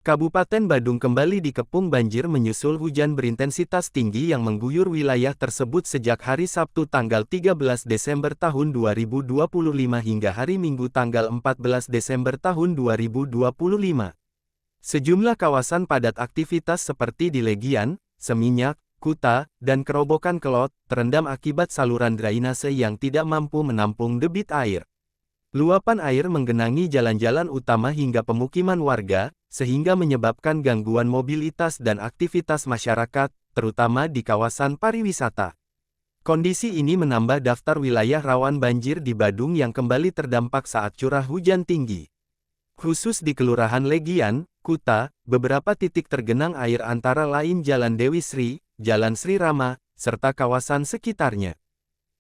Kabupaten Badung kembali dikepung banjir menyusul hujan berintensitas tinggi yang mengguyur wilayah tersebut sejak hari Sabtu tanggal 13 Desember tahun 2025 hingga hari Minggu tanggal 14 Desember tahun 2025. Sejumlah kawasan padat aktivitas seperti di Legian, Seminyak, Kuta, dan Kerobokan Kelot, terendam akibat saluran drainase yang tidak mampu menampung debit air. Luapan air menggenangi jalan-jalan utama hingga pemukiman warga, sehingga menyebabkan gangguan mobilitas dan aktivitas masyarakat, terutama di kawasan pariwisata. Kondisi ini menambah daftar wilayah rawan banjir di Badung yang kembali terdampak saat curah hujan tinggi. Khusus di Kelurahan Legian, Kuta, beberapa titik tergenang air antara lain Jalan Dewi Sri, Jalan Sri Rama, serta kawasan sekitarnya.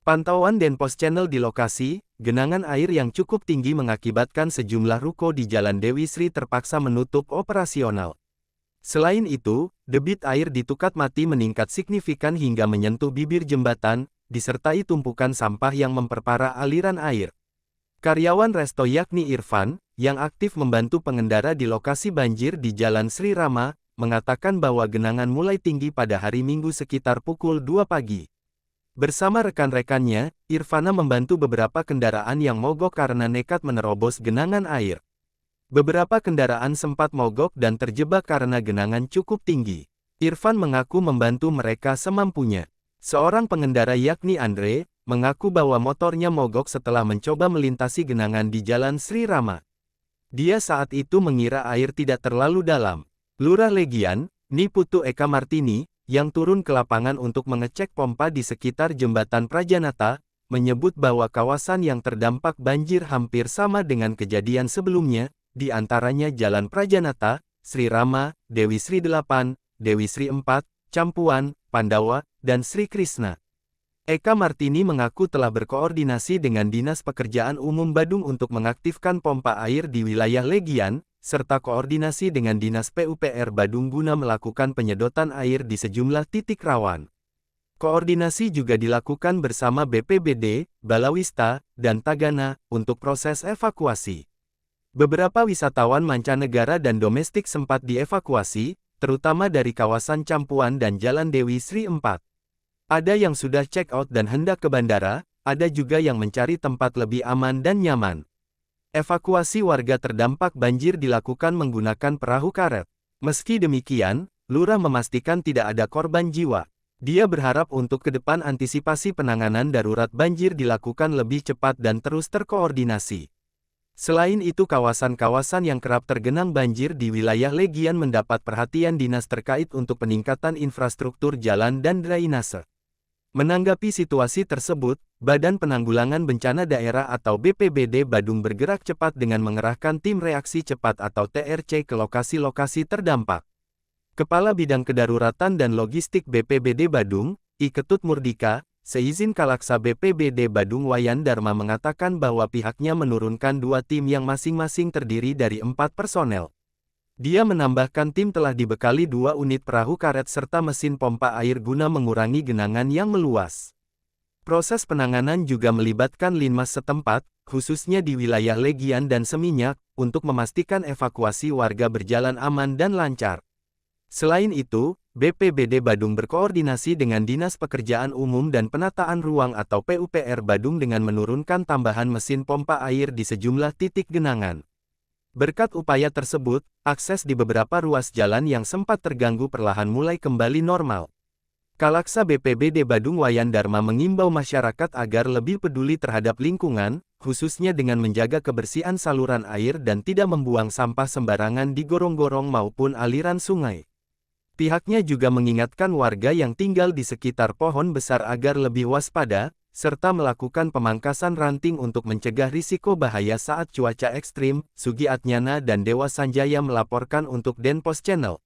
Pantauan Denpos Channel di lokasi, genangan air yang cukup tinggi mengakibatkan sejumlah ruko di Jalan Dewi Sri terpaksa menutup operasional. Selain itu, debit air di Tukat Mati meningkat signifikan hingga menyentuh bibir jembatan, disertai tumpukan sampah yang memperparah aliran air. Karyawan resto yakni Irfan, yang aktif membantu pengendara di lokasi banjir di Jalan Sri Rama, mengatakan bahwa genangan mulai tinggi pada hari Minggu sekitar pukul 2 pagi. Bersama rekan-rekannya, Irfana membantu beberapa kendaraan yang mogok karena nekat menerobos genangan air. Beberapa kendaraan sempat mogok dan terjebak karena genangan cukup tinggi. Irfan mengaku membantu mereka semampunya. Seorang pengendara yakni Andre, mengaku bahwa motornya mogok setelah mencoba melintasi genangan di Jalan Sri Rama. Dia saat itu mengira air tidak terlalu dalam. Lurah Legian, Niputu Eka Martini, yang turun ke lapangan untuk mengecek pompa di sekitar Jembatan Prajanata, menyebut bahwa kawasan yang terdampak banjir hampir sama dengan kejadian sebelumnya, di antaranya Jalan Prajanata, Sri Rama, Dewi Sri 8, Dewi Sri 4, Campuan, Pandawa, dan Sri Krishna. Eka Martini mengaku telah berkoordinasi dengan Dinas Pekerjaan Umum Badung untuk mengaktifkan pompa air di wilayah Legian, serta koordinasi dengan Dinas PUPR Badung guna melakukan penyedotan air di sejumlah titik rawan. Koordinasi juga dilakukan bersama BPBD, Balawista, dan Tagana, untuk proses evakuasi. Beberapa wisatawan mancanegara dan domestik sempat dievakuasi, terutama dari kawasan Campuan dan Jalan Dewi Sri 4. Ada yang sudah check out dan hendak ke bandara, ada juga yang mencari tempat lebih aman dan nyaman. Evakuasi warga terdampak banjir dilakukan menggunakan perahu karet. Meski demikian, Lurah memastikan tidak ada korban jiwa. Dia berharap untuk ke depan antisipasi penanganan darurat banjir dilakukan lebih cepat dan terus terkoordinasi. Selain itu kawasan-kawasan yang kerap tergenang banjir di wilayah Legian mendapat perhatian dinas terkait untuk peningkatan infrastruktur jalan dan drainase. Menanggapi situasi tersebut, Badan Penanggulangan Bencana Daerah atau BPBD Badung bergerak cepat dengan mengerahkan tim reaksi cepat atau TRC ke lokasi-lokasi terdampak. Kepala Bidang Kedaruratan dan Logistik BPBD Badung, I Ketut Murdika, seizin Kalaksa BPBD Badung Wayan Dharma mengatakan bahwa pihaknya menurunkan 2 tim yang masing-masing terdiri dari 4 personel. Dia menambahkan tim telah dibekali 2 unit perahu karet serta mesin pompa air guna mengurangi genangan yang meluas. Proses penanganan juga melibatkan linmas setempat, khususnya di wilayah Legian dan Seminyak, untuk memastikan evakuasi warga berjalan aman dan lancar. Selain itu, BPBD Badung berkoordinasi dengan Dinas Pekerjaan Umum dan Penataan Ruang atau PUPR Badung dengan menurunkan tambahan mesin pompa air di sejumlah titik genangan. Berkat upaya tersebut, akses di beberapa ruas jalan yang sempat terganggu perlahan mulai kembali normal. Kalaksa BPBD Badung Wayan Dharma mengimbau masyarakat agar lebih peduli terhadap lingkungan, khususnya dengan menjaga kebersihan saluran air dan tidak membuang sampah sembarangan di gorong-gorong maupun aliran sungai. Pihaknya juga mengingatkan warga yang tinggal di sekitar pohon besar agar lebih waspada, serta melakukan pemangkasan ranting untuk mencegah risiko bahaya saat cuaca ekstrim. Sugi Atnyana dan Dewa Sanjaya melaporkan untuk Denpos Channel.